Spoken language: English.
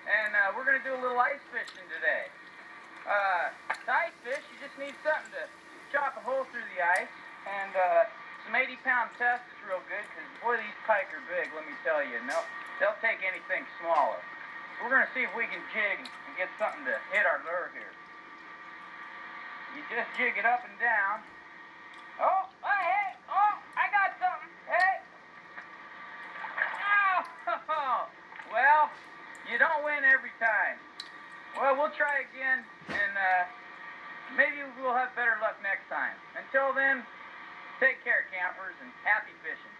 and we're going to do a little ice fishing today. To ice fish, you just need something to chop a hole through the ice, and some 80-pound test is real good, because boy, these pike are big, let me tell you, and they'll take anything smaller. So we're going to see if we can jig and get something to hit our lure here. You just jig it up and down. Oh, hey, oh, I got something, hey. Oh, well, you don't win every time. Well, we'll try again, and maybe we'll have better luck next time. Until then, take care, campers, and happy fishing.